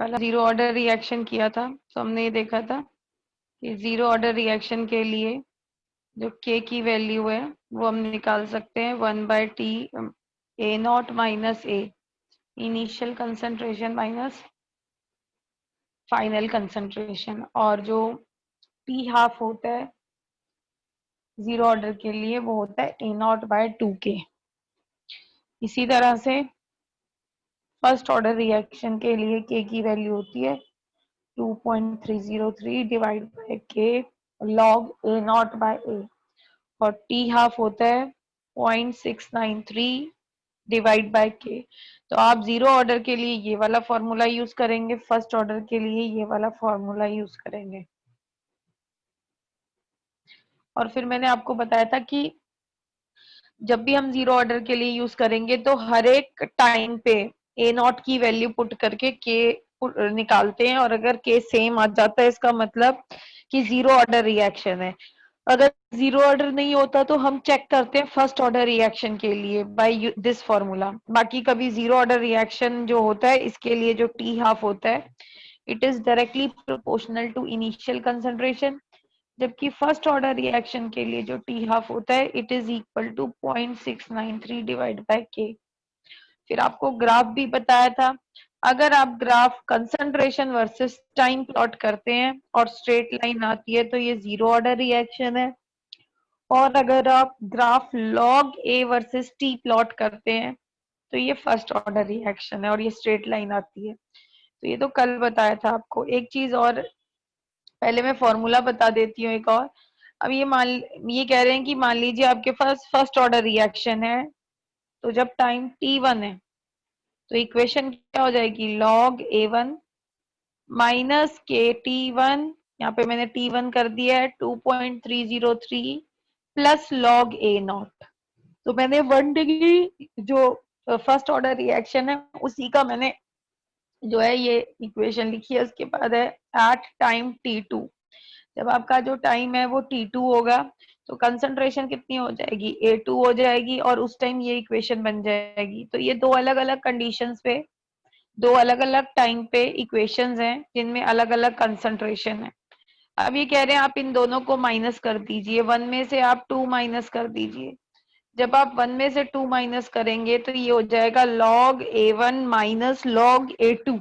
कल zero order reaction किया था तो हमने ये देखा था कि जीरो ऑर्डर रिएक्शन के लिए जो के की वैल्यू है वो हम निकाल सकते हैं 1/T A not minus A, initial concentration minus final concentration, और जो टी हाफ होता है जीरो ऑर्डर के लिए वो होता है ए नॉट बाय 2K। इसी तरह से फर्स्ट ऑर्डर रिएक्शन के लिए के की वैल्यू होती है 2.303 डिवाइड बाय के लॉग ए नॉट बाय ए, और टी हाफ होता है 0.693 डिवाइड बाय के। तो आप जीरो ऑर्डर के लिए ये वाला फॉर्मूला यूज करेंगे, फर्स्ट ऑर्डर के लिए ये वाला फॉर्मूला यूज करेंगे। और फिर मैंने आपको बताया था कि जब भी हम जीरो ऑर्डर के लिए यूज करेंगे तो हर एक टाइम पे ए नॉट की वैल्यू पुट करके के निकालते हैं, और अगर के सेम आ जाता है इसका मतलब कि जीरो ऑर्डर रिएक्शन है। अगर जीरो ऑर्डर नहीं होता तो हम चेक करते हैं फर्स्ट ऑर्डर रिएक्शन के लिए बाय दिस फॉर्मूला। बाकी कभी जीरो ऑर्डर रिएक्शन जो होता है इसके लिए जो टी हाफ होता है it is directly proportional to initial concentration, जबकि फर्स्ट ऑर्डर रिएक्शन के लिए जो टी हाफ होता है it is equal to 0.693 divide by K. फिर आपको ग्राफ भी बताया था, अगर आप graph concentration versus time plot करते हैं और स्ट्रेट लाइन आती है तो ये जीरो ऑर्डर रिएक्शन है, और अगर आप graph log A versus T plot करते हैं तो ये फर्स्ट ऑर्डर रिएक्शन है और ये स्ट्रेट लाइन आती है। तो ये तो कल बताया था आपको। एक चीज और, पहले मैं फॉर्मूला बता देती हूँ एक और। अब ये कह रहे हैं कि मान लीजिए आपके पास फर्स्ट ऑर्डर रिएक्शन है, तो जब टाइम t1 है तो इक्वेशन क्या हो जाएगी, log a1 माइनस के t1, यहाँ पे मैंने t1 कर दिया है 2.303 प्लस log a नॉट। तो मैंने 1 डिग्री जो फर्स्ट ऑर्डर रिएक्शन है उसी का मैंने जो है ये इक्वेशन लिखी है। उसके बाद है एट टाइम t2, जब आपका जो टाइम है वो t2 होगा तो कंसंट्रेशन कितनी हो जाएगी, a2 हो जाएगी, और उस टाइम ये इक्वेशन बन जाएगी। तो ये दो अलग अलग कंडीशंस पे दो अलग अलग टाइम पे इक्वेशंस हैं जिनमें अलग अलग कंसंट्रेशन है। अब ये कह रहे हैं आप इन दोनों को माइनस कर दीजिए, वन में से आप टू माइनस कर दीजिए। जब आप वन में से टू माइनस करेंगे तो ये हो जाएगा log a1 minus log a2,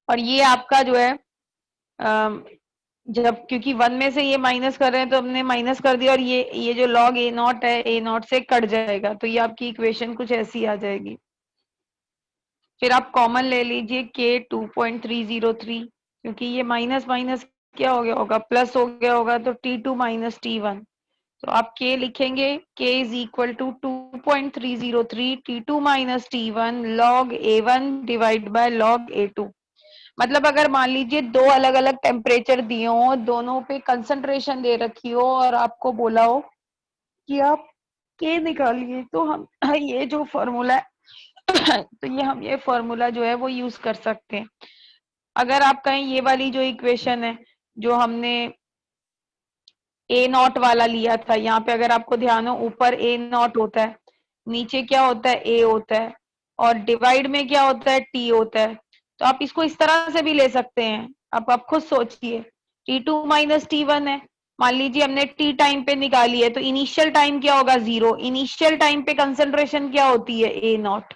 और ये आपका जो है जब क्योंकि वन में से ये माइनस कर रहे हैं तो हमने माइनस कर दिया, और ये जो log a नॉट है a नॉट से कट जाएगा, तो ये आपकी इक्वेशन कुछ ऐसी आ जाएगी। फिर आप कॉमन ले लीजिए k 2.303, क्योंकि ये माइनस माइनस क्या हो गया होगा, प्लस हो गया होगा, तो t2 माइनस t1। तो आप k लिखेंगे, k is equal to 2.303 t2 minus t1 log a1 divide by log a2। मतलब अगर मान लीजिए दो अलग अलग टेम्परेचर दिए हो, दोनों पे कंसंट्रेशन दे रखी हो, और आपको बोला हो कि आप के निकालिए, तो हम ये जो फॉर्मूला है तो हम ये फॉर्मूला जो है वो यूज कर सकते हैं। अगर आप कहें ये वाली जो इक्वेशन है जो हमने ए नॉट वाला लिया था, यहाँ पे अगर आपको ध्यान हो ऊपर ए नॉट होता है, नीचे क्या होता है ए होता है, और डिवाइड में क्या होता है टी होता है। तो आप इसको इस तरह से भी ले सकते हैं। अब आप खुद सोचिए, t2 माइनस t1 है, मान लीजिए हमने टी टाइम पे निकाली है, तो इनिशियल टाइम क्या होगा, जीरो। इनिशियल टाइम पे कंसंट्रेशन क्या होती है, ए नॉट।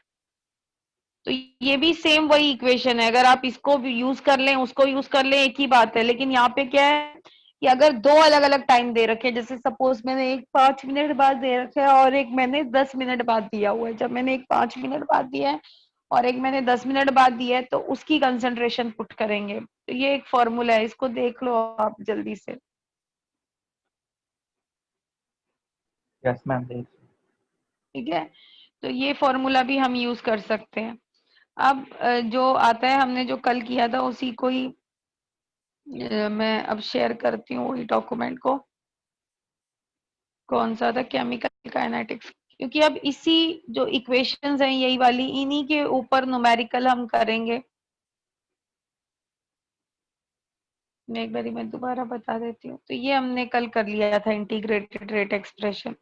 तो ये भी सेम वही इक्वेशन है, अगर आप इसको भी यूज कर लें उसको यूज कर लें एक ही बात है। लेकिन यहाँ पे क्या है कि अगर दो अलग अलग टाइम दे रखे हैं, जैसे सपोज मैंने एक 5 मिनट बाद दे रखा है और एक मैंने 10 मिनट बाद दिया हुआ है, जब मैंने एक 5 मिनट बाद दिया है और एक मैंने 10 मिनट बाद दिया है तो उसकी कंसंट्रेशन पुट करेंगे। तो ये एक फॉर्मूला है, इसको देख लो आप जल्दी से। यस मैम, देख। ठीक है, तो ये फॉर्मूला भी हम यूज कर सकते हैं। अब जो आता है हमने जो कल किया था उसी को ही मैं अब शेयर करती हूँ वही डॉक्यूमेंट को। कौन सा था, केमिकल काइनेटिक्स, क्योंकि अब इसी जो इक्वेशंस हैं यही वाली इन्हीं के ऊपर न्यूमेरिकल हम करेंगे। मैं एक बारी मैं दोबारा बता देती हूँ। तो ये हमने कल कर लिया था इंटीग्रेटेड रेट एक्सप्रेशन।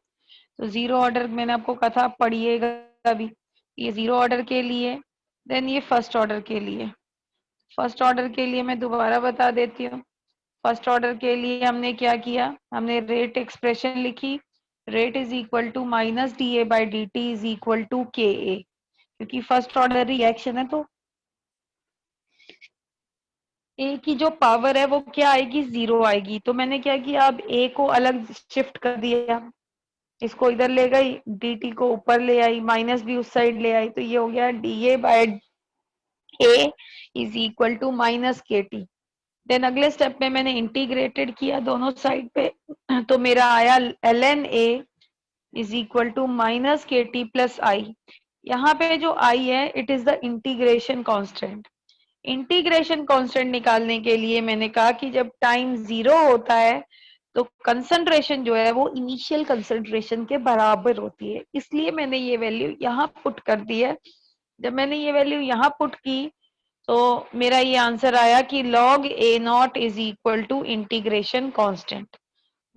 तो जीरो ऑर्डर मैंने आपको कहा था पढ़िएगा भी, ये जीरो ऑर्डर के लिए देन ये फर्स्ट ऑर्डर के लिए, फर्स्ट ऑर्डर के लिए मैं दोबारा बता देती हूँ। फर्स्ट ऑर्डर के लिए हमने क्या किया, हमने रेट एक्सप्रेशन लिखी, rate is equal to minus D A by D T is equal to K A, क्योंकि फर्स्ट ऑर्डर रिएक्शन है तो ए की जो पावर है वो क्या आएगी, 0 आएगी। तो मैंने क्या किया, अब ए को अलग शिफ्ट कर दिया, इसको इधर ले गई, dt को ऊपर ले आई, माइनस भी उस साइड ले आई, तो ये हो गया dA by A is equal to minus के टी। देन अगले स्टेप में मैंने इंटीग्रेटेड किया दोनों साइड पे, तो मेरा आया ln a is equal to minus के टी प्लस आई। यहाँ पे जो आई है it is the integration constant. Integration constant निकालने के लिए मैंने कहा कि जब टाइम 0 होता है तो कंसंट्रेशन जो है वो इनिशियल कंसंट्रेशन के बराबर होती है, इसलिए मैंने ये वैल्यू यहाँ पुट कर दी है। जब मैंने ये वैल्यू यहाँ पुट की तो मेरा ये आंसर आया कि log a naught is equal to integration constant.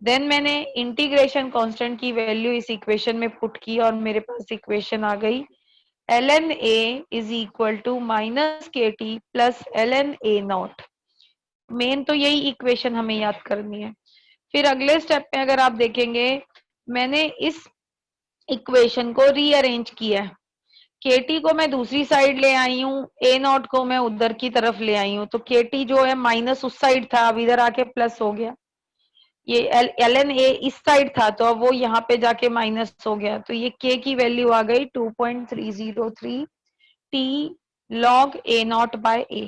Then मैंने इंटीग्रेशन कांस्टेंट की वैल्यू इस इक्वेशन में पुट की और मेरे पास इक्वेशन आ गई ln a is equal to minus के T plus ln a naught. Main तो यही इक्वेशन हमें याद करनी है। फिर अगले स्टेप में अगर आप देखेंगे, मैंने इस इक्वेशन को रीअरेंज किया है, केटी को मैं दूसरी साइड ले आई हूँ, ए नॉट को मैं उधर की तरफ ले आई हूँ, तो केटी जो है माइनस उस साइड था, अब इधर आके प्लस हो गया। ये ln a इस साइड था तो अब वो यहाँ पे जाके माइनस हो गया, तो ये k की वैल्यू आ गई 2.303 t log a not by a।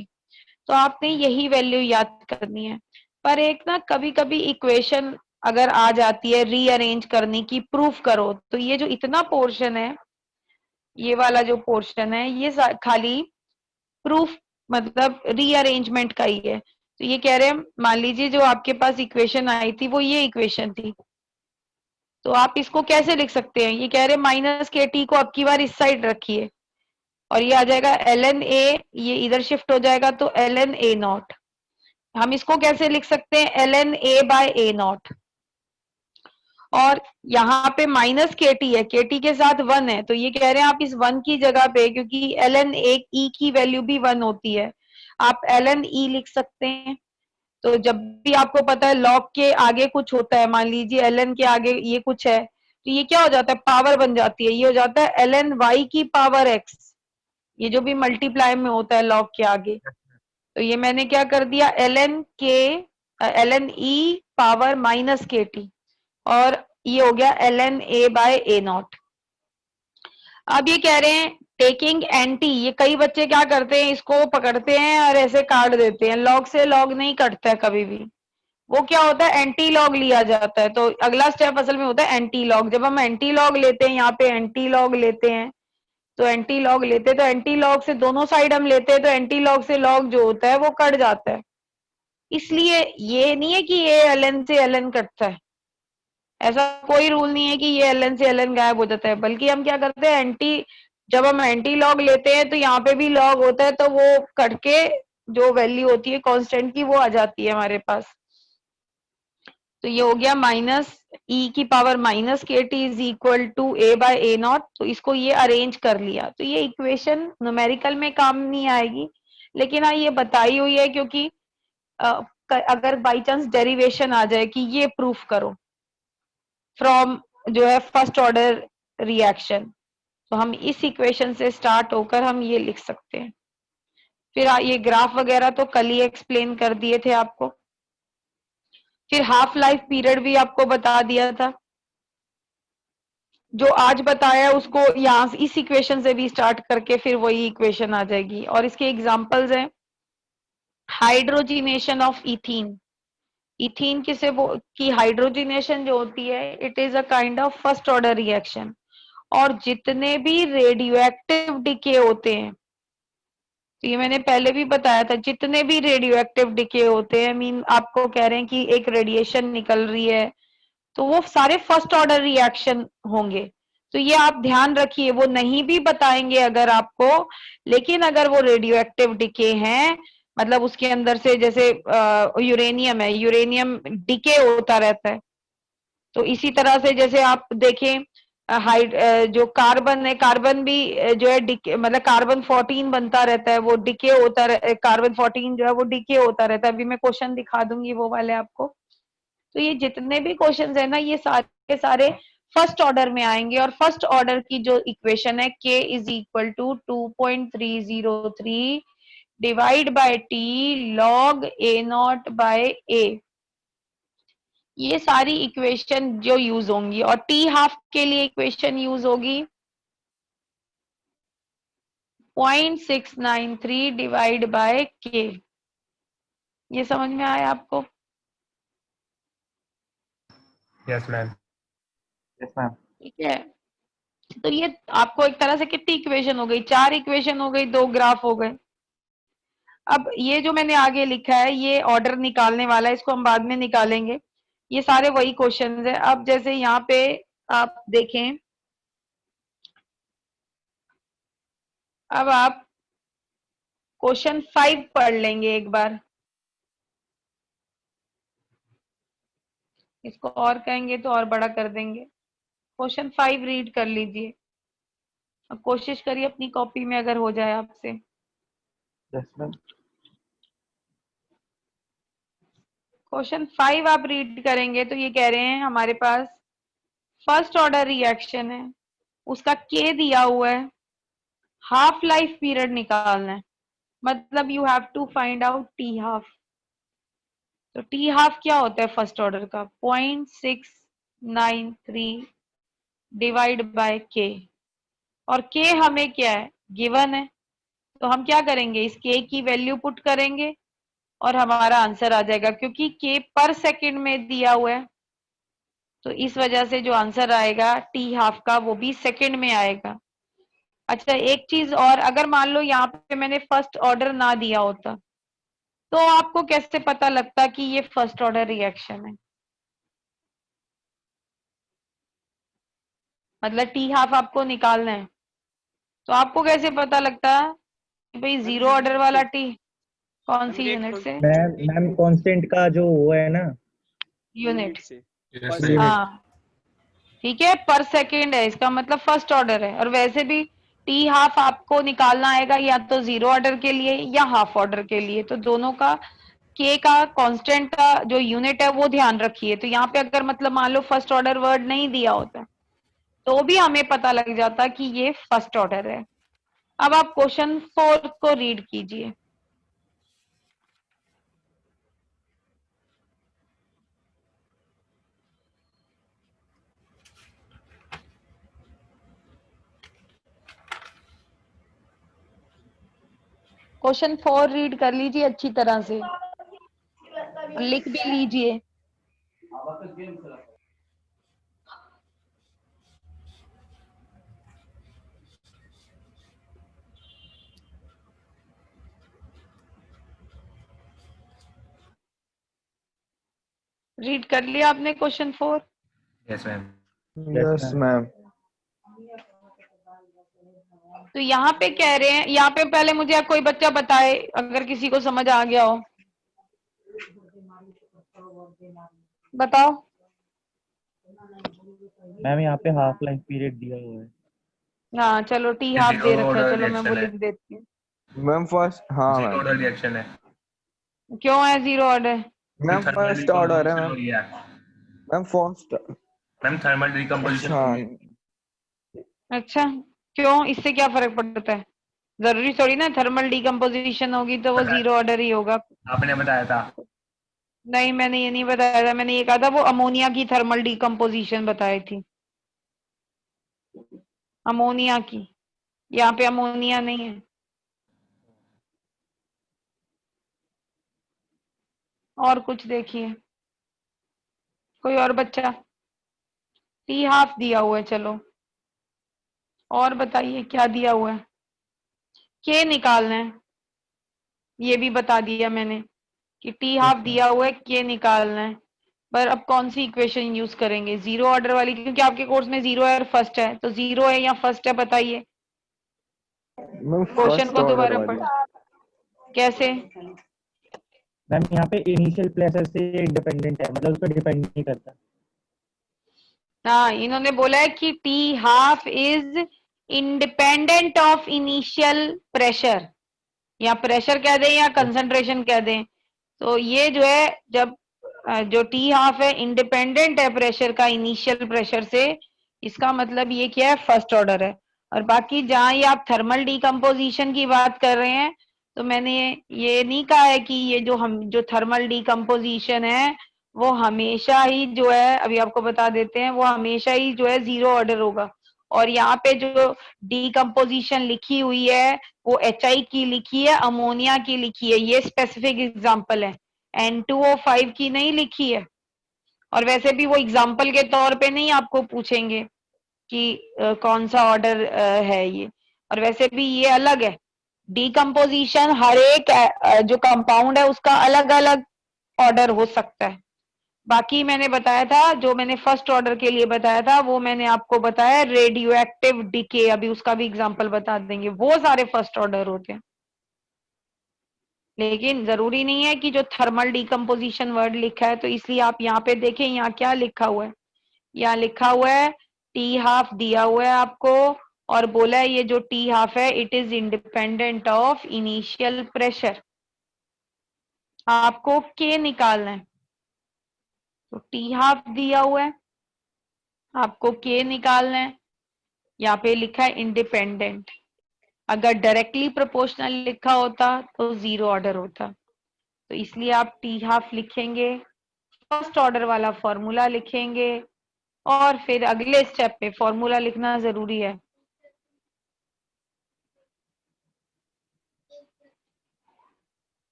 तो आपने यही वैल्यू याद करनी है। पर एक ना कभी कभी इक्वेशन अगर आ जाती है रीअरेंज करने की, प्रूफ करो, तो ये जो इतना पोर्शन है, ये वाला जो पोर्शन है, ये खाली प्रूफ मतलब रीअरेंजमेंट का ही है। तो ये कह रहे हैं, मान लीजिए जो आपके पास इक्वेशन आई थी वो ये इक्वेशन थी, तो आप इसको कैसे लिख सकते हैं, ये कह रहे हैं माइनस के टी को अब की बार इस साइड रखिए और ये आ जाएगा ln a, ये इधर शिफ्ट हो जाएगा तो ln a नॉट। हम इसको कैसे लिख सकते हैं, ln a by a not, और यहाँ पे माइनस के टी है, के टी के साथ 1 है, तो ये कह रहे हैं आप इस 1 की जगह पे, क्योंकि ln एक e की वैल्यू भी 1 होती है, आप ln e लिख सकते हैं। तो जब भी आपको पता है log के आगे कुछ होता है, मान लीजिए ln के आगे ये कुछ है, तो ये क्या हो जाता है, पावर बन जाती है, ये हो जाता है ln y की पावर x, ये जो भी मल्टीप्लाई में होता है log के आगे। तो ये मैंने क्या कर दिया, ln e पावर माइनस के टी, और ये हो गया ln a by a not. अब ये कह रहे हैं टेकिंग एंटी, ये कई बच्चे क्या करते हैं, इसको पकड़ते हैं और ऐसे काट देते हैं, लॉग से लॉग नहीं कटता है कभी भी, वो क्या होता है एंटी लॉग लिया जाता है। तो अगला स्टेप असल में होता है एंटी लॉग। जब हम एंटी लॉग लेते हैं, यहाँ पे एंटी लॉग लेते हैं, तो एंटी लॉग लेते हैं, तो एंटी लॉग से दोनों साइड हम लेते हैं, तो एंटी लॉग से लॉग जो होता है वो कट जाता है। इसलिए ये नहीं है कि ये ln से ln कटता है, ऐसा कोई रूल नहीं है कि ये ln से ln गायब हो जाता है, बल्कि हम क्या करते हैं एंटी, जब हम एंटी लॉग लेते हैं तो यहाँ पे भी लॉग होता है, तो वो कट के जो वैल्यू होती है कांस्टेंट की वो आ जाती है हमारे पास। तो ये हो गया माइनस ई की पावर माइनस के T is equal to A by A not. तो इसको ये अरेंज कर लिया, तो ये इक्वेशन न्यूमेरिकल में काम नहीं आएगी, लेकिन हाँ ये बताई हुई है, क्योंकि अगर बाई चांस डेरिवेशन आ जाए कि ये प्रूफ करो फ्रॉम जो है फर्स्ट ऑर्डर रिएक्शन, तो हम इस इक्वेशन से स्टार्ट होकर हम ये लिख सकते हैं। फिर ये ग्राफ वगैरह तो कल ही एक्सप्लेन कर दिए थे आपको। फिर हाफ लाइफ पीरियड भी आपको बता दिया था, जो आज बताया उसको यहाँ इस इक्वेशन से भी स्टार्ट करके फिर वही इक्वेशन आ जाएगी। और इसके एग्जांपल्स हैं हाइड्रोजिनेशन ऑफ इथीन। इथीन किसे की हाइड्रोजिनेशन जो होती है, it is a kind of first order reaction. और जितने भी रेडियो एक्टिव डिके होते हैं, तो ये मैंने पहले भी बताया था, जितने भी रेडियो एक्टिव डिके होते हैं, मीन आपको कह रहे हैं कि एक रेडिएशन निकल रही है, तो वो सारे फर्स्ट ऑर्डर रिएक्शन होंगे। तो ये आप ध्यान रखिए, वो नहीं भी बताएंगे अगर आपको, लेकिन अगर वो रेडियो एक्टिव डिके हैं, मतलब उसके अंदर से जैसे यूरेनियम है, यूरेनियम डिके होता रहता है, तो इसी तरह से जैसे आप देखें हाइड जो कार्बन है, कार्बन भी जो है डिके, मतलब कार्बन 14 बनता रहता है, वो डिके होता है, कार्बन 14 जो है वो डिके होता रहता है। अभी मैं क्वेश्चन दिखा दूंगी वो वाले आपको। तो ये जितने भी क्वेश्चंस है ना, ये सारे सारे फर्स्ट ऑर्डर में आएंगे, और फर्स्ट ऑर्डर की जो इक्वेशन है k is equal to 2.303 divide by t log a not by a, ये सारी इक्वेशन जो यूज होंगी। और टी हाफ के लिए इक्वेशन यूज होगी 0.693 डिवाइड बाय के। ये समझ में आया आपको? Yes ma'am. Yes, ma'am. ठीक है, तो ये आपको एक तरह से कितनी इक्वेशन हो गई? 4 इक्वेशन हो गई, 2 ग्राफ हो गए। अब ये जो मैंने आगे लिखा है, ये ऑर्डर निकालने वाला है, इसको हम बाद में निकालेंगे। ये सारे वही क्वेश्चंस है। अब जैसे यहाँ पे आप देखें, अब आप क्वेश्चन 5 पढ़ लेंगे एक बार, इसको और कहेंगे तो और बड़ा कर देंगे। क्वेश्चन 5 रीड कर लीजिए। अब कोशिश करिए अपनी कॉपी में अगर हो जाए आपसे। Yes, ma'am. क्वेश्चन 5 आप रीड करेंगे तो ये कह रहे हैं हमारे पास फर्स्ट ऑर्डर रिएक्शन है, उसका के दिया हुआ है, हाफ लाइफ पीरियड निकालना है, मतलब you have to find out T half. तो टी हाफ क्या होता है फर्स्ट ऑर्डर का? 0.693 डिवाइड बाय के, और के हमें क्या है? गिवन है। तो हम क्या करेंगे, इस के की वैल्यू पुट करेंगे और हमारा आंसर आ जाएगा, क्योंकि के पर सेकंड में दिया हुआ है, तो इस वजह से जो आंसर आएगा टी हाफ का वो भी सेकंड में आएगा। अच्छा, एक चीज और, अगर मान लो यहाँ पे मैंने फर्स्ट ऑर्डर ना दिया होता, तो आपको कैसे पता लगता कि ये फर्स्ट ऑर्डर रिएक्शन है? मतलब टी हाफ आपको निकालना है, तो आपको कैसे पता लगता कि भाई जीरो ऑर्डर वाला टी कौन सी यूनिट से? मैम मैम कांस्टेंट का जो वो है ना, यूनिट। Yes unit. हाँ ठीक है, पर सेकेंड है, इसका मतलब फर्स्ट ऑर्डर है। और वैसे भी टी हाफ आपको निकालना आएगा या तो जीरो ऑर्डर के लिए या हाफ ऑर्डर के लिए, तो दोनों का के का कांस्टेंट का जो यूनिट है वो ध्यान रखिए। तो यहाँ पे अगर मतलब मान लो फर्स्ट ऑर्डर वर्ड नहीं दिया होता, तो भी हमें पता लग जाता कि ये फर्स्ट ऑर्डर है। अब आप क्वेश्चन 4 को रीड कीजिए। क्वेश्चन 4 रीड कर लीजिए अच्छी तरह से, लिख भी लीजिए। रीड कर लिया आपने question 4? Yes ma'am. Yes ma'am. तो यहाँ पे कह रहे हैं, यहाँ पे पहले मुझे कोई बच्चा बताए अगर किसी को समझ आ गया हो, बताओ। मैम यहाँ पे हाफ लाइफ पीरियड दिया हुआ है। हाँ चलो, टी हाफ दे जीरो रखा है, ऑर्डर चलो मैं वो रिएक्शन है। लिख देती हूँ। मैम फर्स्ट, हाँ जीरो मैम। ऑर्डर रिएक्शन है। क्यों है zero order? Ma'am thermal first order है डिकम्पोजिशन हो मैम। रही है। Ma'am first. Ma'am thermal decomposition अच्छा। हो रही है। अच्छा, क्यों, इससे क्या फर्क पड़ता है? जरूरी थोड़ी ना थर्मल डिकम्पोजिशन होगी तो वो पता है, जीरो ऑर्डर ही होगा। आपने बताया था। नहीं, मैंने ये नहीं बताया था, मैंने ये कहा था वो अमोनिया की थर्मल डिकम्पोजिशन बताई थी, अमोनिया की। यहाँ पे अमोनिया नहीं है। और कुछ देखिए, कोई और बच्चा? टी हाफ दिया हुआ है, चलो और बताइए क्या दिया हुआ है? के निकालना है, ये भी बता दिया मैंने कि टी हाफ दिया हुआ है, के निकालना है। पर अब कौन सी इक्वेशन यूज करेंगे? जीरो ऑर्डर वाली, क्योंकि आपके कोर्स में जीरो है और फर्स्ट है, तो जीरो है या फर्स्ट है बताइए। मैम क्वेश्चन फर्स्ट को ऑर्डर दोबारा वाली। पढ़, कैसे? मैम यहाँ पे इनिशियल प्लेसेस से इंडिपेंडेंट है, मतलब उस पर डिपेंड नहीं करता। हाँ, इन्होंने बोला है कि T half is independent of initial pressure, या प्रेशर कह दें या कंसंट्रेशन कह दें। तो ये जो है, जब जो टी हाफ है इंडिपेंडेंट है प्रेशर का, इनिशियल प्रेशर से, इसका मतलब ये क्या है, फर्स्ट ऑर्डर है। और बाकी जहां ये आप थर्मल डीकम्पोजिशन की बात कर रहे हैं, तो मैंने ये नहीं कहा है कि ये जो थर्मल डीकम्पोजिशन है वो हमेशा ही जो है, अभी आपको बता देते हैं, वो हमेशा ही जो है जीरो ऑर्डर होगा। और यहाँ पे जो डीकम्पोजिशन लिखी हुई है वो HI की लिखी है, अमोनिया की लिखी है, ये स्पेसिफिक एग्जांपल है, N2O5 की नहीं लिखी है। और वैसे भी वो एग्जांपल के तौर पे नहीं आपको पूछेंगे कि कौन सा ऑर्डर है ये। और वैसे भी ये अलग है, डीकम्पोजिशन हर एक जो कंपाउंड है उसका अलग अलग ऑर्डर हो सकता है। बाकी मैंने बताया था, जो मैंने फर्स्ट ऑर्डर के लिए बताया था वो मैंने आपको बताया रेडियो एक्टिव डीके, अभी उसका भी एग्जांपल बता देंगे, वो सारे फर्स्ट ऑर्डर होते हैं। लेकिन जरूरी नहीं है कि जो थर्मल डीकम्पोजिशन वर्ड लिखा है, तो इसलिए आप यहाँ पे देखें, यहाँ क्या लिखा हुआ है, यहाँ लिखा हुआ है टी हाफ दिया हुआ है आपको, और बोला है ये जो टी हाफ है it is independent of initial pressure. आपको के निकालना है, तो टी हाफ दिया हुआ है, आपको के निकालना है। यहाँ पे लिखा है इंडिपेंडेंट, अगर डायरेक्टली प्रोपोर्शनल लिखा होता तो जीरो ऑर्डर होता, तो इसलिए आप टी हाफ लिखेंगे, फर्स्ट ऑर्डर वाला फॉर्मूला लिखेंगे, और फिर अगले स्टेप पे फॉर्मूला लिखना जरूरी है।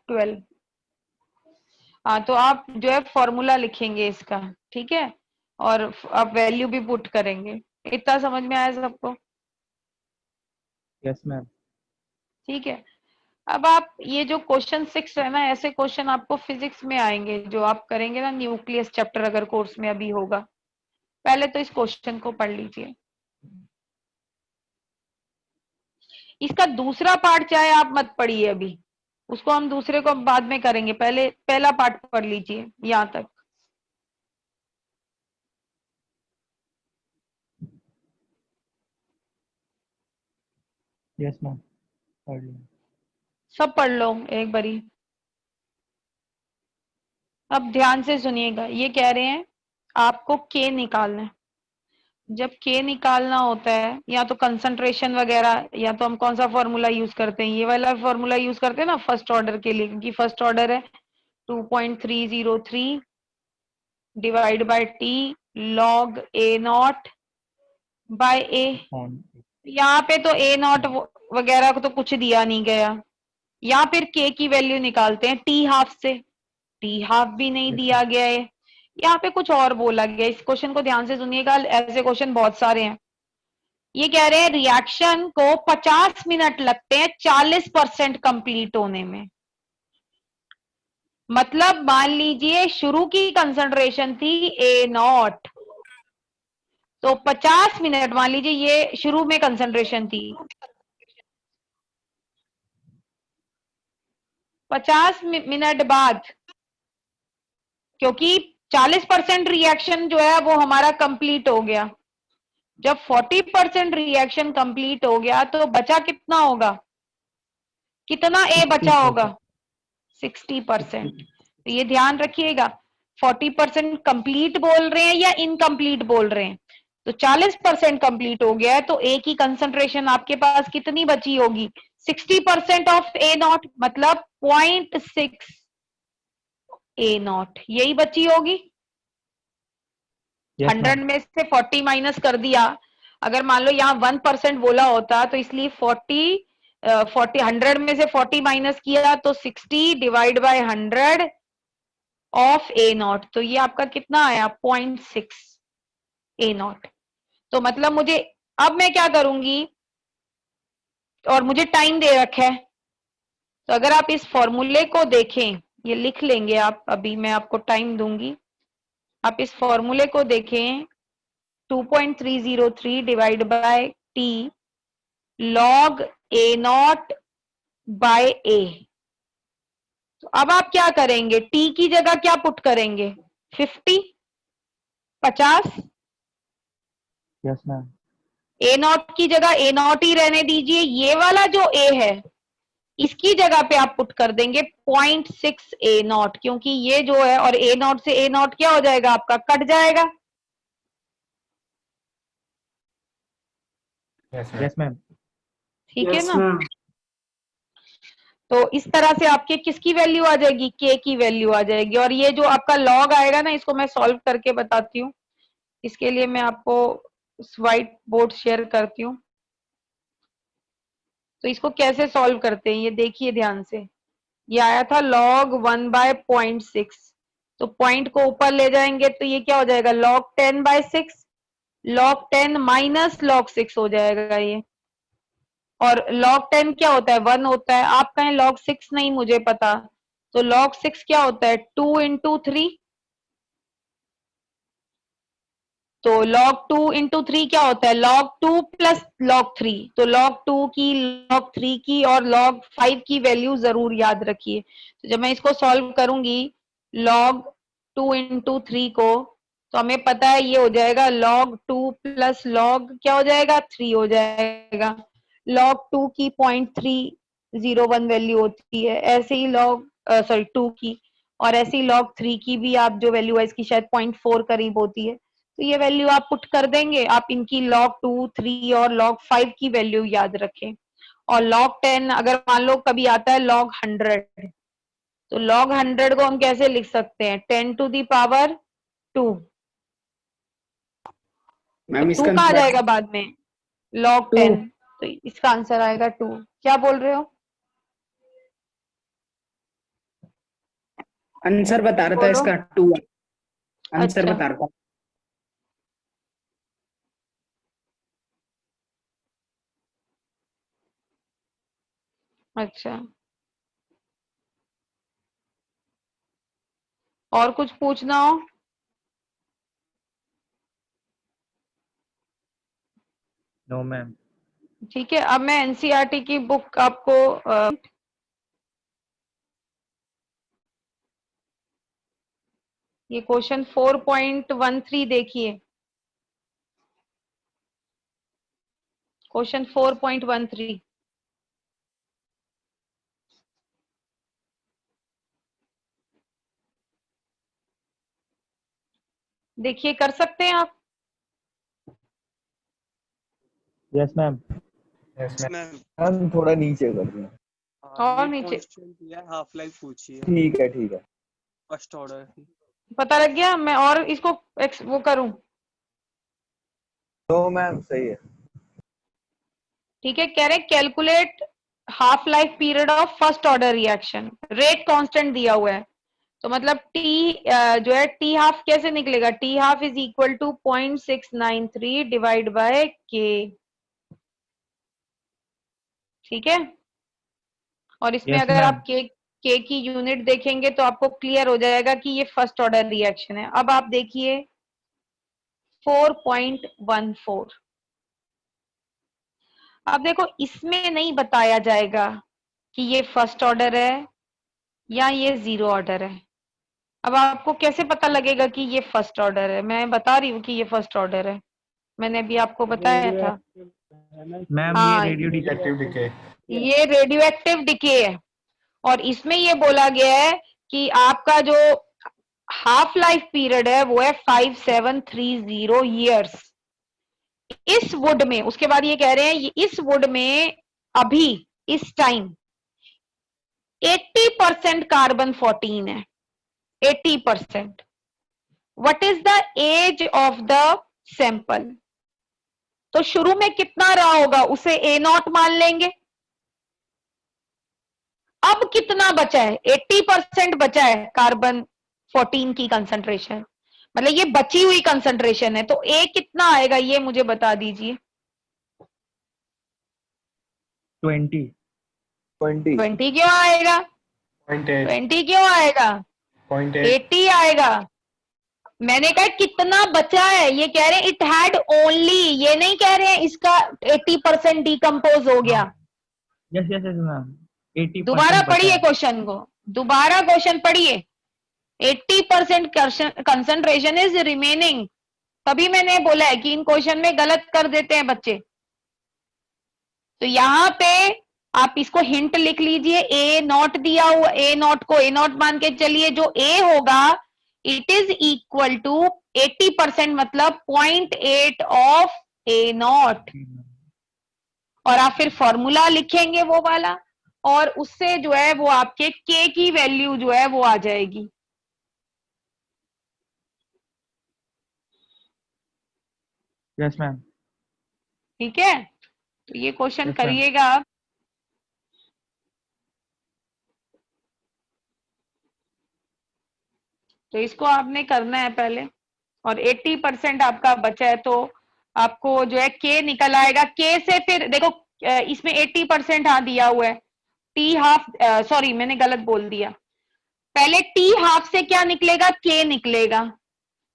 ट्वेल्व, हाँ, तो आप जो है फॉर्मूला लिखेंगे इसका, ठीक है, और आप वैल्यू भी पुट करेंगे। इतना समझ में आया सबको? Yes ma'am. ठीक है। अब आप ये जो क्वेश्चन 6 है ना, ऐसे क्वेश्चन आपको फिजिक्स में आएंगे, जो आप करेंगे ना न्यूक्लियस चैप्टर, अगर कोर्स में अभी होगा। पहले तो इस क्वेश्चन को पढ़ लीजिए, इसका दूसरा पार्ट चाहे आप मत पढ़िए अभी, उसको हम दूसरे को बाद में करेंगे, पहले पहला पार्ट पढ़ लीजिए यहाँ तक। यस मैम, पढ़ लिया। सब पढ़ लो एक बारी। अब ध्यान से सुनिएगा, ये कह रहे हैं आपको के निकालना है। जब के निकालना होता है, या तो कंसंट्रेशन वगैरह, या तो हम कौन सा फॉर्मूला यूज करते हैं, ये वाला फॉर्मूला यूज करते हैं ना फर्स्ट ऑर्डर के लिए, क्योंकि फर्स्ट ऑर्डर है 2.303 divide by t log a naught by a. यहाँ पे तो ए नॉट वगैरह को तो कुछ दिया नहीं गया, या फिर के की वैल्यू निकालते हैं टी हाफ से, टी हाफ भी नहीं दिया गया है, यहाँ पे कुछ और बोला गया। इस क्वेश्चन को ध्यान से सुनिएगा, ऐसे क्वेश्चन बहुत सारे हैं। ये कह रहे हैं रिएक्शन को 50 मिनट लगते हैं 40% कंप्लीट होने में। मतलब मान लीजिए शुरू की कंसंट्रेशन थी ए नॉट, तो 50 मिनट, मान लीजिए ये शुरू में कंसंट्रेशन थी, 50 मिनट बाद, क्योंकि 40% रिएक्शन जो है वो हमारा कंप्लीट हो गया, जब 40% रिएक्शन कंप्लीट हो गया तो बचा कितना होगा, कितना ए बचा होगा, 60%। तो ये ध्यान रखिएगा, 40% कंप्लीट बोल रहे हैं या इनकम्प्लीट बोल रहे हैं। तो 40% कंप्लीट हो गया है, तो ए की कंसंट्रेशन आपके पास कितनी बची होगी, 60% ऑफ ए नॉट, मतलब 0.6 ए नॉट, यही बची होगी। 100 में से 40 माइनस कर दिया, अगर मान लो यहाँ 1% बोला होता तो इसलिए 100 में से 40 माइनस किया तो 60 divide by 100 of A not, तो ये आपका कितना आया, 0.6 ए नॉट। तो मतलब मुझे, अब मैं क्या करूंगी, और मुझे टाइम दे रखा है, तो अगर आप इस फॉर्मूले को देखें, ये लिख लेंगे आप, अभी मैं आपको टाइम दूंगी, आप इस फॉर्मूले को देखें, 2.303 divide by t log a naught by a. तो अब आप क्या करेंगे, टी की जगह क्या पुट करेंगे, 50, 50। Yes ma'am. ए नॉट की जगह ए नॉट ही रहने दीजिए, ये वाला जो ए है इसकी जगह पे आप पुट कर देंगे 0.6 ए नॉट, क्योंकि ये जो है और ए नॉट से ए नॉट क्या हो जाएगा आपका, कट जाएगा। Yes ma'am. Yes ma'am. ठीक है ना। तो इस तरह से आपके किसकी वैल्यू आ जाएगी, के की वैल्यू आ जाएगी। और ये जो आपका लॉग आएगा ना, इसको मैं सॉल्व करके बताती हूँ। इसके लिए मैं आपको व्हाइट बोर्ड शेयर करती हूँ। तो इसको कैसे सॉल्व करते हैं ये देखिए ध्यान से। ये आया था log 1/0.6, तो पॉइंट को ऊपर ले जाएंगे तो ये क्या हो जाएगा, log 10/6, log 10 माइनस log 6 हो जाएगा ये। और log 10 क्या होता है, 1 होता है। आप कहें log 6 नहीं मुझे पता, तो log 6 क्या होता है, 2 into 3। तो log 2 into 3 क्या होता है, log 2 प्लस log 3। तो log 2 की, log 3 की और log 5 की वैल्यू जरूर याद रखिए। तो जब मैं इसको सॉल्व करूंगी log 2 into 3 को, तो हमें पता है ये हो जाएगा log 2 प्लस log क्या हो जाएगा, 3 हो जाएगा। log 2 की 0.301 वैल्यू होती है, ऐसे ही log 2 की, और ऐसे ही log 3 की भी आप जो वैल्यू है इसकी शायद 0.4 करीब होती है। तो ये वैल्यू आप पुट कर देंगे। आप इनकी log 2, 3 और log 5 की वैल्यू याद रखें। और log 10 अगर मान लो कभी आता है log 100, तो log 100 को हम कैसे लिख सकते हैं, 10 to the power 2। तो मैम 2 इसका कहाँ आंसर जाएगा बाद में, log 10, तो इसका आंसर आएगा 2। क्या बोल रहे हो, आंसर बता रहा था बोलो। इसका 2, आंसर अच्छा बता रहा था। अच्छा, और कुछ पूछना हो। No ma'am. ठीक है, अब मैं एनसीईआरटी की बुक आपको ये क्वेश्चन 4.13 देखिए। क्वेश्चन 4.13 देखिए, कर सकते हैं आप। Yes ma'am. Yes ma'am. Ma'am ma'am थोड़ा नीचे कर दें। और ये नीचे कांस्टेंट दिया है, हाफ लाइफ पूछिए ठीक है ठीक है। फर्स्ट ऑर्डर की। पता लग गया। मैं और इसको वो करूं, तो मैम सही है। ठीक है। कह रहे calculate half life period of first order reaction, rate constant दिया हुआ है। तो मतलब टी जो है टी हाफ कैसे निकलेगा, T half is equal to 0.693 divide by K. ठीक है। और इसमें यस अगर मैम। आप के की यूनिट देखेंगे तो आपको क्लियर हो जाएगा कि ये फर्स्ट ऑर्डर रिएक्शन है। अब आप देखिए 4.14। अब देखो इसमें नहीं बताया जाएगा कि ये फर्स्ट ऑर्डर है या ये जीरो ऑर्डर है। अब आपको कैसे पता लगेगा कि ये फर्स्ट ऑर्डर है, मैं बता रही हूँ कि ये फर्स्ट ऑर्डर है, मैंने अभी आपको बताया था। मैम ये हाँ, रेडियो रिएक्टिव डिके। ये रेडियो एक्टिव डिके है। और इसमें ये बोला गया है कि आपका जो हाफ लाइफ पीरियड है वो है 5730 ईयर्स इस वुड में। उसके बाद ये कह रहे हैं इस वुड में अभी इस टाइम 80% कार्बन 14 है, 80%। What is the age of the sample, तो शुरू में कितना रहा होगा उसे ए नॉट मान लेंगे। अब कितना बचा है, 80% बचा है कार्बन 14 की कंसंट्रेशन, मतलब ये बची हुई कंसंट्रेशन है। तो ए कितना आएगा ये मुझे बता दीजिए। 20। 20। 20 क्यों आएगा, 0.8 20 क्यों आएगा, 0.8 80 आएगा। मैंने कहा कितना बचा है, ये कह रहे हैं इट हैड ओनली, ये नहीं कह रहे हैं इसका 80% डिकम्पोज हो गया। Yes yes yes ma'am. 80% दोबारा बचा पढ़िए है। क्वेश्चन को, दोबारा क्वेश्चन पढ़िए। 80% कंसंट्रेशन इज रिमेनिंग तभी मैंने बोला है कि इन क्वेश्चन में गलत कर देते हैं बच्चे। तो यहां पे आप इसको हिंट लिख लीजिए, ए नॉट दिया हुआ, ए नॉट को ए नॉट मान के चलिए, जो ए होगा इट इज इक्वल टू 80%, मतलब 0.8 ऑफ ए नॉट। और आप फिर फॉर्मूला लिखेंगे वो वाला, और उससे जो है वो आपके के की वैल्यू जो है वो आ जाएगी। Yes ma'am. ठीक है, तो ये क्वेश्चन Yes, ma'am. करिएगा आप। तो इसको आपने करना है पहले, और 80% आपका बचा है, तो आपको जो है के निकल आएगा। के से फिर देखो इसमें 80% हाँ दिया हुआ है, टी हाफ, सॉरी मैंने गलत बोल दिया, पहले टी हाफ से क्या निकलेगा, के निकलेगा।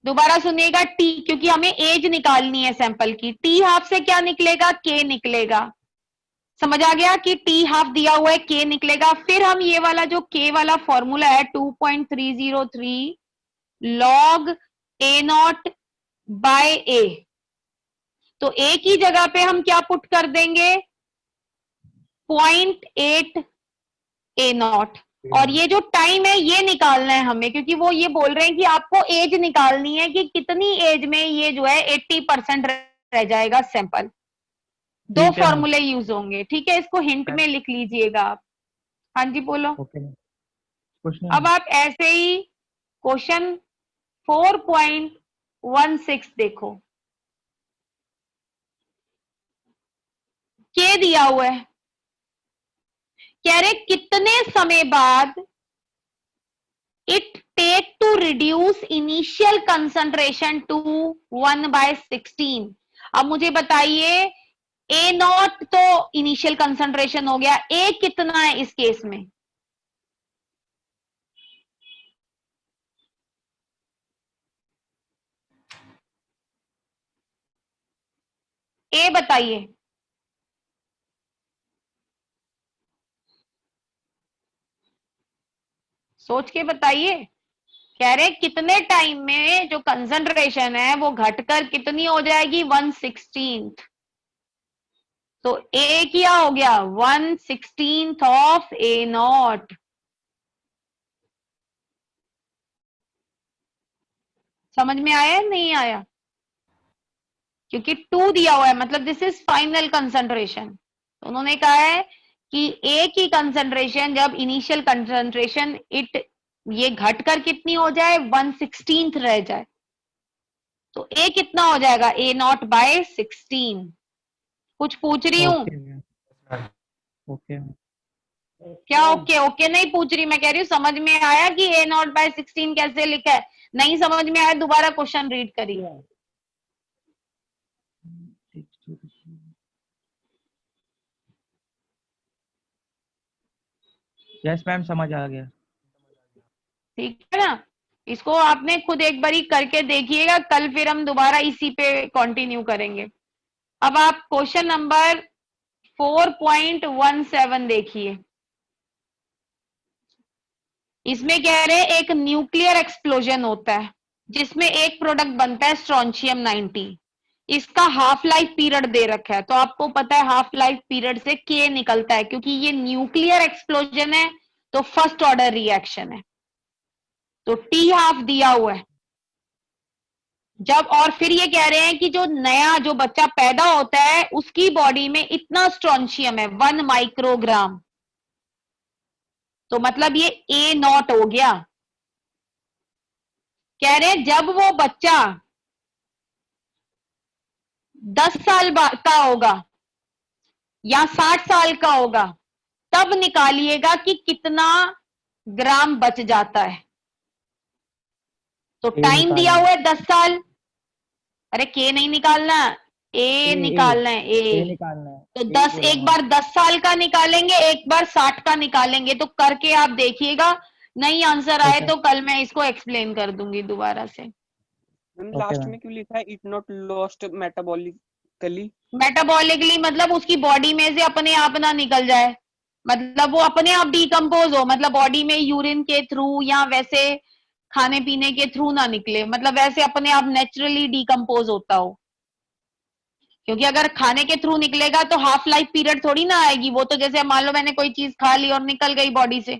दोबारा सुनिएगा, टी, क्योंकि हमें एज निकालनी है सैंपल की, टी हाफ से क्या निकलेगा, के निकलेगा। समझ आ गया कि टी हाफ दिया हुआ है, के निकलेगा। फिर हम ये वाला जो के वाला फॉर्मूला है 2.303 log a naught by a, तो ए की जगह पे हम क्या पुट कर देंगे, 0.8 ए नॉट। और ये जो टाइम है ये निकालना है हमें, क्योंकि वो ये बोल रहे हैं कि आपको एज निकालनी है कि कितनी एज में ये जो है 80% रह जाएगा सैंपल। दो ठीक है, फॉर्मूले यूज होंगे, ठीक है, इसको हिंट में लिख लीजिएगा आप। हाँ जी बोलो। Okay ma'am. कुछ नहीं। अब आप ऐसे ही क्वेश्चन 4.16 देखो, के दिया हुआ है, कह रहे कितने समय बाद it take to reduce initial concentration to 1/16। अब मुझे बताइए, ए नॉट तो इनिशियल कंसंट्रेशन हो गया, ए कितना है इस केस में, ए बताइए। सोच के बताइए। कह रहे कितने टाइम में जो कंसंट्रेशन है वो घटकर कितनी हो जाएगी, 1/16। तो ए क्या हो गया, 1/16 ऑफ ए नॉट। समझ में आया नहीं आया, क्योंकि 2 दिया हुआ है, मतलब दिस इज फाइनल कंसंट्रेशन। उन्होंने कहा है कि ए की कंसंट्रेशन जब इनिशियल कंसंट्रेशन इट ये घटकर कितनी हो जाए, 1/16 रह जाए, तो ए कितना हो जाएगा, ए नॉट बाय 16। कुछ पूछ रही हूं ओके मैम। Okay ma'am. क्या? ओके ओके नहीं पूछ रही, मैं कह रही हूँ समझ में आया कि ए नॉट बाय 16 कैसे लिखा है? नहीं समझ में आया दोबारा क्वेश्चन रीड करिए। यस मैम, समझ आ गया। ठीक है ना, इसको आपने खुद एक बारी करके देखिएगा, कल फिर हम दोबारा इसी पे कंटिन्यू करेंगे। अब आप क्वेश्चन नंबर 4.17 देखिए। इसमें कह रहे हैं एक न्यूक्लियर एक्सप्लोजन होता है जिसमें एक प्रोडक्ट बनता है स्ट्रोंशियम 90। इसका हाफ लाइफ पीरियड दे रखा है, तो आपको पता है हाफ लाइफ पीरियड से के निकलता है, क्योंकि ये न्यूक्लियर एक्सप्लोजन है तो फर्स्ट ऑर्डर रिएक्शन है, तो टी हाफ दिया हुआ है जब। और फिर ये कह रहे हैं कि जो नया जो बच्चा पैदा होता है उसकी बॉडी में इतना स्ट्रोंशियम है 1 माइक्रोग्राम, तो मतलब ये ए नॉट हो गया। कह रहे हैं जब वो बच्चा 10 साल का होगा या 60 साल का होगा, तब निकालिएगा कि कितना ग्राम बच जाता है। तो टाइम दिया हुआ है 10 साल, अरे के नहीं निकालना, ए निकालना है, ए निकालना है। तो 10 एक बार 10 साल का निकालेंगे, एक बार 60 का निकालेंगे, तो करके आप देखिएगा, नहीं आंसर आए तो कल मैं इसको एक्सप्लेन कर दूंगी दोबारा से। मैम लास्ट में क्यों लिखा है it not lost metabolically? Metabolically मतलब उसकी बॉडी में से अपने आप ना निकल जाए, मतलब वो अपने आप डिकम्पोज हो, मतलब बॉडी में यूरिन के थ्रू या वैसे खाने पीने के थ्रू ना निकले, मतलब वैसे अपने आप नेचुरली डिकम्पोज होता हो। क्योंकि अगर खाने के थ्रू निकलेगा तो हाफ लाइफ पीरियड थोड़ी ना आएगी, वो तो जैसे मान लो मैंने कोई चीज खा ली और निकल गई बॉडी से।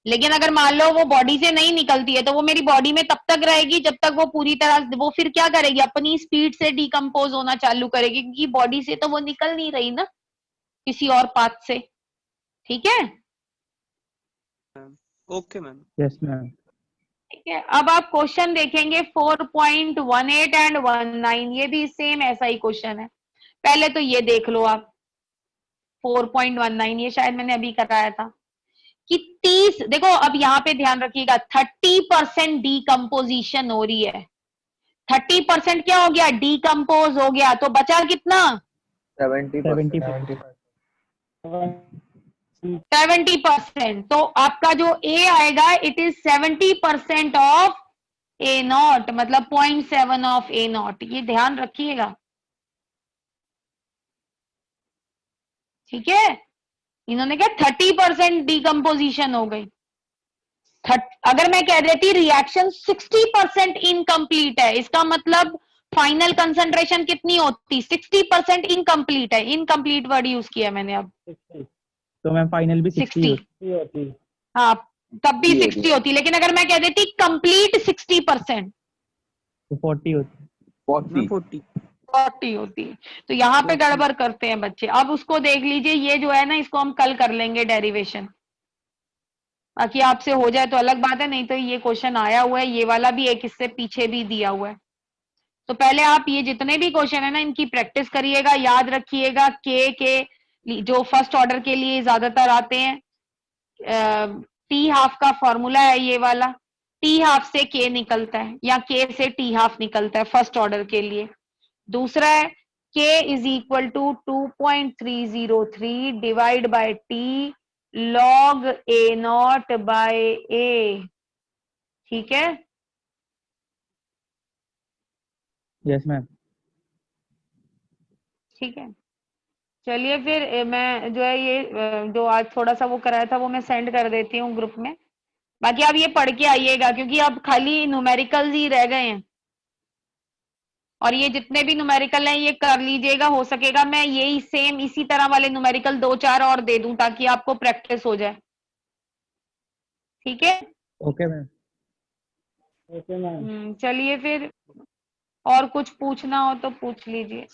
लेकिन अगर मान लो वो बॉडी से नहीं निकलती है तो वो मेरी बॉडी में तब तक रहेगी जब तक वो पूरी तरह, वो फिर क्या करेगी, अपनी स्पीड से डिकम्पोज होना चालू करेगी, क्योंकि बॉडी से तो वो निकल नहीं रही ना किसी और पाथ से। ठीक है, ओके मैम। Yes ma'am. ठीक है। अब आप क्वेश्चन देखेंगे 4.18 एंड 19, ये भी सेम ऐसा ही क्वेश्चन है। पहले तो ये देख लो आप 4.19, ये शायद मैंने अभी कराया था कि 30, देखो अब यहाँ पे ध्यान रखिएगा 30% डीकम्पोजिशन हो रही है। 30% क्या हो गया, डीकम्पोज हो गया, तो बचा कितना, 70%। 70%। तो आपका जो ए आएगा it is 70% of A not, मतलब 0.7 ऑफ ए नॉट, ये ध्यान रखिएगा। ठीक है, इन्होंने क्या 30% डीकम्पोजिशन हो गई। अगर मैं कह देती रिएक्शन 60% इनकम्प्लीट है, इसका मतलब फाइनल कंसंट्रेशन कितनी होती, 60% इनकम्प्लीट है। इनकम्प्लीट वर्ड यूज किया मैंने अब। तो मैम फाइनल भी 60 होती, हाँ तब भी 60 होती, लेकिन अगर मैं कह देती कंप्लीट 60% तो 40 होती। 40 40 होती। तो यहाँ पे गड़बड़ करते हैं बच्चे। अब उसको देख लीजिए, ये जो है ना इसको हम कल कर लेंगे डेरिवेशन, बाकी आपसे हो जाए तो अलग बात है, नहीं तो ये क्वेश्चन आया हुआ है, ये वाला भी एक इससे पीछे भी दिया हुआ है। तो पहले आप ये जितने भी क्वेश्चन है ना इनकी प्रैक्टिस करिएगा, याद रखिएगा। के जो फर्स्ट ऑर्डर के लिए ज्यादातर आते हैं, टी हाफ का फॉर्मूला है ये वाला, टी हाफ से के निकलता है या के से टी हाफ निकलता है फर्स्ट ऑर्डर के लिए। दूसरा है k is equal to 2.303 divide by t log a naught by a. ठीक है, यस मैम। ठीक है। चलिए फिर मैं जो है ये जो आज थोड़ा सा वो कराया था वो मैं सेंड कर देती हूँ ग्रुप में। बाकी आप ये पढ़ के आइएगा, क्योंकि अब खाली न्यूमेरिकल्स ही रह गए हैं, और ये जितने भी न्यूमेरिकल हैं ये कर लीजिएगा। हो सकेगा मैं यही सेम इसी तरह वाले न्यूमेरिकल 2-4 और दे दूं ताकि आपको प्रैक्टिस हो जाए। ठीक है, ओके मैम। चलिए फिर, और कुछ पूछना हो तो पूछ लीजिए।